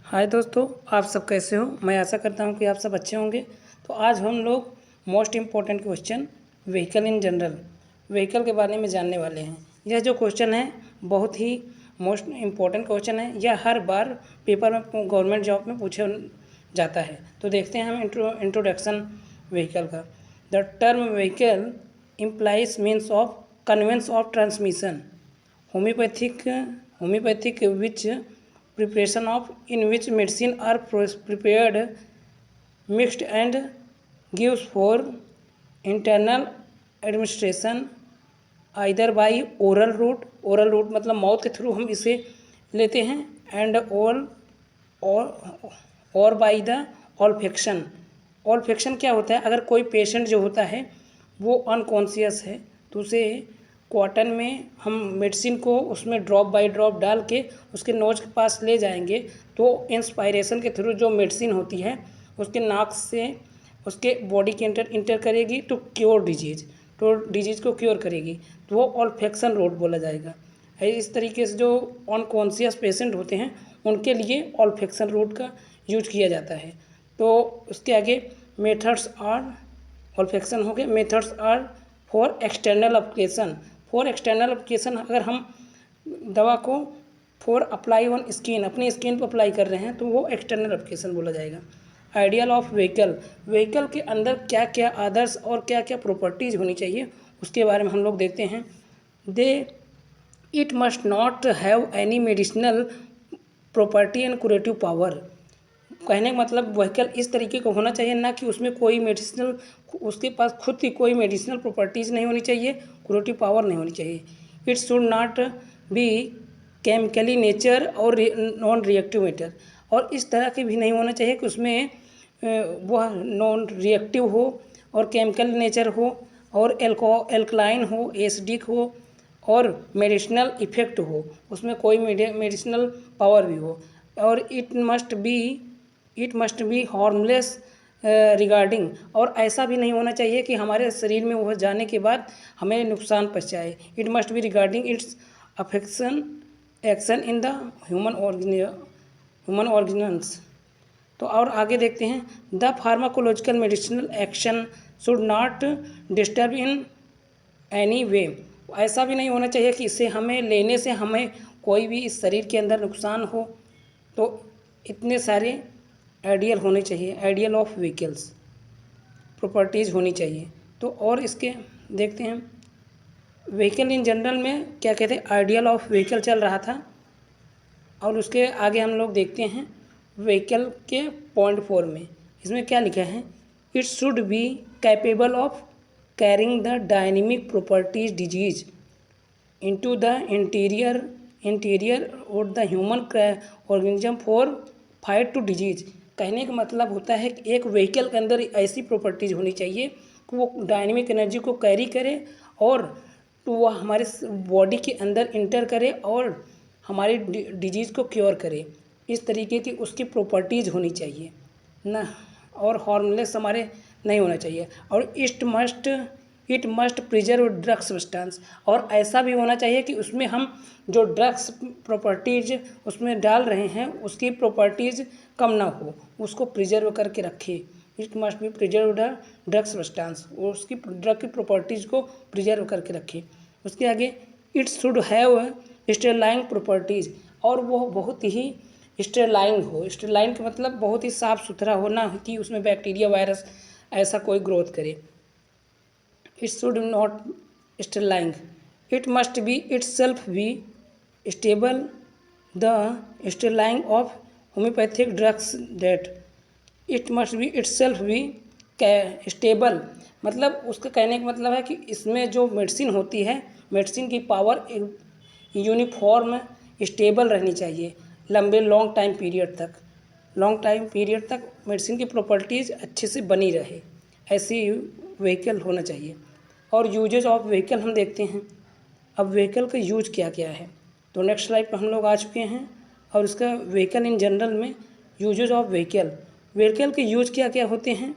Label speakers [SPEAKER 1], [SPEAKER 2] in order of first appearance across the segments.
[SPEAKER 1] हाय दोस्तों, आप सब कैसे हो। मैं आशा करता हूँ कि आप सब अच्छे होंगे। तो आज हम लोग most important question vehicle in general vehicle के बारे में जानने वाले हैं। यह जो क्वेश्चन है बहुत ही मोस्ट इम्पोर्टेंट क्वेश्चन है। यह हर बार पेपर में गवर्नमेंट जॉब में पूछे जाता है। तो देखते हैं हम इंट्रोडक्शन व्हीकल का। The term vehicle implies means of conveyance of transmission homeopathic which preparation of in which medicine are prepared mixed and gives for internal administration either by oral route मतलब माउथ के through हम इसे लेते हैं and और by the ऑल्फेक्शन क्या होता है। अगर कोई पेशेंट जो होता है वो अनकॉन्शियस है तो उसे कॉटन में हम मेडिसिन को उसमें ड्रॉप बाय ड्रॉप डाल के उसके नोज के पास ले जाएंगे तो इंस्पायरेशन के थ्रू जो मेडिसिन होती है उसके नाक से उसके बॉडी के इंटर करेगी तो डिजीज़ को क्योर करेगी। तो वो ऑल्फेक्शन रूट बोला जाएगा। इस तरीके से जो अनकॉन्शियस पेशेंट होते हैं उनके लिए ऑल्फेक्शन रूट का यूज किया जाता है। तो उसके आगे मेथड्स आर ऑल्फेक्शन हो गए। Methods are for external application अगर हम दवा को फॉर अप्लाई ऑन स्किन अपनी स्किन पर अप्लाई कर रहे हैं तो वो एक्सटर्नल एप्लीकेशन बोला जाएगा। आइडियल ऑफ व्हीकल के अंदर क्या क्या आदर्श और क्या क्या प्रॉपर्टीज़ होनी चाहिए उसके बारे में हम लोग देखते हैं। It must not have any medicinal property and curative power. कहने का मतलब व्हीकल इस तरीके का होना चाहिए ना कि उसमें कोई मेडिसिनल उसके पास खुद की कोई मेडिसिनल प्रॉपर्टीज़ नहीं होनी चाहिए, क्यूरेटिव पावर नहीं होनी चाहिए। It should not be chemically nature और नॉन रिएक्टिव मैटर। और इस तरह के भी नहीं होना चाहिए कि उसमें वह नॉन रिएक्टिव हो और केमिकल नेचर हो और एल्कलाइन हो, एसिडिक हो और मेडिसिनल इफेक्ट हो, उसमें कोई मेडिसिनल पावर भी हो। और it must be harmless regarding. और ऐसा भी नहीं होना चाहिए कि हमारे शरीर में वह जाने के बाद हमें नुकसान पहुँचाए। It must B regarding it's action in the human organs. तो और आगे देखते हैं। The pharmacological medicinal action should not disturb in any way. ऐसा भी नहीं होना चाहिए कि इसे हमें लेने से हमें कोई भी इस शरीर के अंदर नुकसान हो। तो इतने सारे आइडियल होने चाहिए। आइडियल ऑफ व्हीकल्स प्रॉपर्टीज़ होनी चाहिए। तो और इसके देखते हैं व्हीकल इन जनरल में क्या कहते हैं। आइडियल ऑफ व्हीकल चल रहा था और उसके आगे हम लोग देखते हैं व्हीकल के पॉइंट 4 में इसमें क्या लिखा है। It should be capable of carrying the dynamic properties disease into the interior और the human organism for fight to disease. कहने का मतलब होता है कि एक व्हीकल के अंदर ऐसी प्रॉपर्टीज़ होनी चाहिए कि वो डायनेमिक एनर्जी को कैरी करे और तो वह हमारे बॉडी के अंदर इंटर करे और हमारी डिजीज़ को क्योर करे। इस तरीके की उसकी प्रॉपर्टीज़ होनी चाहिए ना, और हार्मलेस हमारे नहीं होना चाहिए। और it must preserve drug substance. और ऐसा भी होना चाहिए कि उसमें हम जो ड्रग्स प्रॉपर्टीज़ उसमें डाल रहे हैं उसकी प्रॉपर्टीज़ कम ना हो, उसको प्रिजर्व करके रखे। It must be preserve the drug substance, उसकी ड्रग की प्रॉपर्टीज़ को प्रिजर्व करके रखे। उसके आगे इट शुड हैव स्टेरलाइन प्रॉपर्टीज़। और वो बहुत ही स्टेरलाइन हो। स्टेरलाइन का मतलब बहुत ही साफ़ सुथरा होना कि उसमें बैक्टीरिया वायरस ऐसा कोई ग्रोथ करे। It should not sterile. It must be itself be stable the sterile of homeopathic drugs date. It must be itself be stable. मतलब उसका कहने का मतलब है कि इसमें जो मेडिसिन होती है मेडिसिन की पावर यूनिफॉर्म स्टेबल रहनी चाहिए लॉन्ग टाइम पीरियड तक मेडिसिन की प्रॉपर्टीज़ अच्छे से बनी रहे, ऐसी व्हीकल होना चाहिए। और यूजेज ऑफ व्हीकल हम देखते हैं। अब व्हीकल का यूज क्या क्या है। तो नेक्स्ट स्लाइड पर हम लोग आ चुके हैं और इसका व्हीकल इन जनरल में यूजेज ऑफ व्हीकल के यूज क्या क्या होते हैं।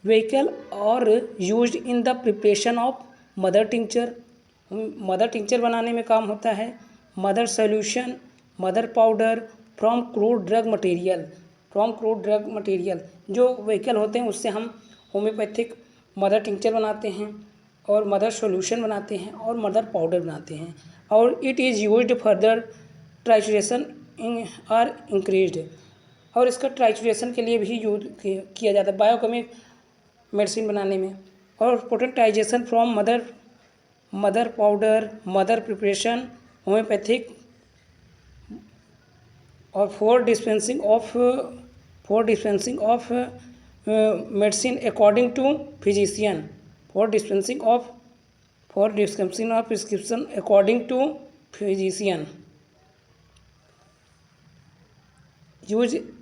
[SPEAKER 1] व्हीकल और used in the preparation of mother tincture बनाने में काम होता है। Mother solution, mother powder, from crude drug material जो व्हीकल होते हैं उससे हम होम्योपैथिक मदर टिंचर बनाते हैं और मदर सॉल्यूशन बनाते हैं और मदर पाउडर बनाते हैं। और it is used further trituration are increased, और इसका ट्राइचुरेशन के लिए भी यूज किया जाता है बायोकेमिक मेडिसिन बनाने में। और potentization from mother powder, mother preparation, homeopathic, और for dispensing of medicine according to physician, for dispensing of prescription according to physician.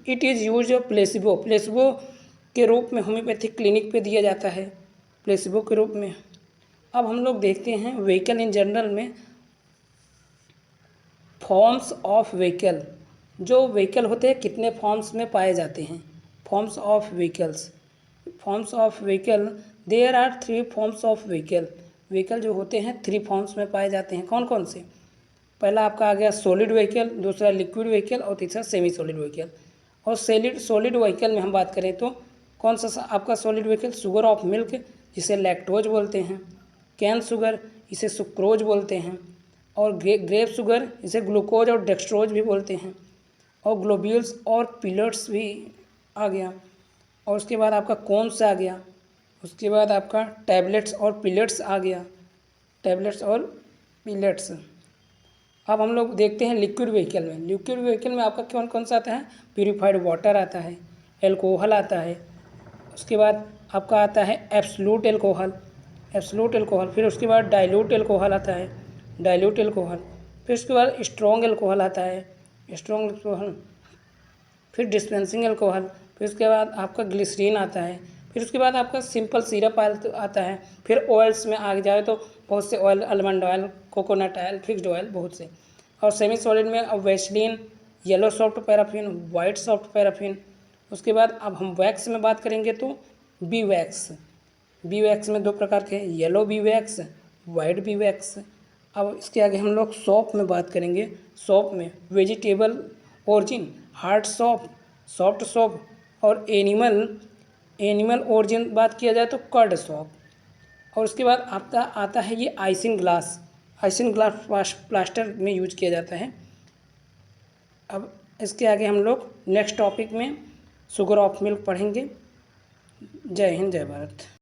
[SPEAKER 1] It is use placebo के रूप में होम्योपैथिक क्लिनिक पे दिया जाता है, प्लेसिबो के रूप में। अब हम लोग देखते हैं व्हीकल इन जनरल में फॉर्म्स ऑफ व्हीकल। जो व्हीकल होते हैं कितने फॉर्म्स में पाए जाते हैं, forms of vehicle there are 3 forms of vehicle जो होते हैं 3 फॉर्म्स में पाए जाते हैं। कौन कौन से? पहला आपका आ गया सॉलिड व्हीकल, दूसरा लिक्विड व्हीकल और तीसरा सेमी सॉलिड व्हीकल। और सॉलिड व्हीकल में हम बात करें तो कौन सा आपका solid vehicle? Sugar of milk जिसे लैक्टोज बोलते हैं, कैन शुगर इसे सुक्रोज बोलते हैं, और ग्रेप शुगर इसे ग्लूकोज और डेक्सट्रोज भी बोलते हैं, और ग्लोब्यूल्स और पिलेट्स भी आ गया। और उसके बाद आपका कोन्स आ गया, उसके बाद आपका टैबलेट्स और पिलेट्स आ गया, टैबलेट्स और पिलेट्स। अब हम लोग देखते हैं लिक्विड व्हीकल में आपका कौन कौन सा आता है? प्यूरिफाइड वाटर आता है, एल्कोहल आता है, उसके बाद आपका आता है एब्सोल्यूट एल्कोहल, फिर उसके बाद डाइल्यूट एल्कोहल आता है, फिर उसके बाद स्ट्रॉन्ग एल्कोहल आता है, फिर डिस्पेंसिंग एल्कोहल, फिर उसके बाद आपका ग्लिसरीन आता है, फिर उसके बाद आपका सिंपल सिरप आता है। फिर ऑयल्स में आ जाए तो बहुत से oil, almond oil, coconut oil, fixed oil, बहुत से। और सेमी सॉलिड में अब Vaseline, yellow soft paraffin, white soft paraffin. उसके बाद अब हम वैक्स में बात करेंगे तो बी वैक्स में 2 प्रकार के हैं, yellow B wax, white B wax. अब इसके आगे हम लोग सॉप में बात करेंगे। सॉप में vegetable origin, hard shop, soft shop, और एनिमल ओरिजिन बात किया जाए तो कर्ड सॉप। और उसके बाद आपका आता है ये आइसिंग ग्लास प्लास्टर में यूज किया जाता है। अब इसके आगे हम लोग नेक्स्ट टॉपिक में शुगर ऑफ मिल्क पढ़ेंगे। जय हिंद, जय भारत।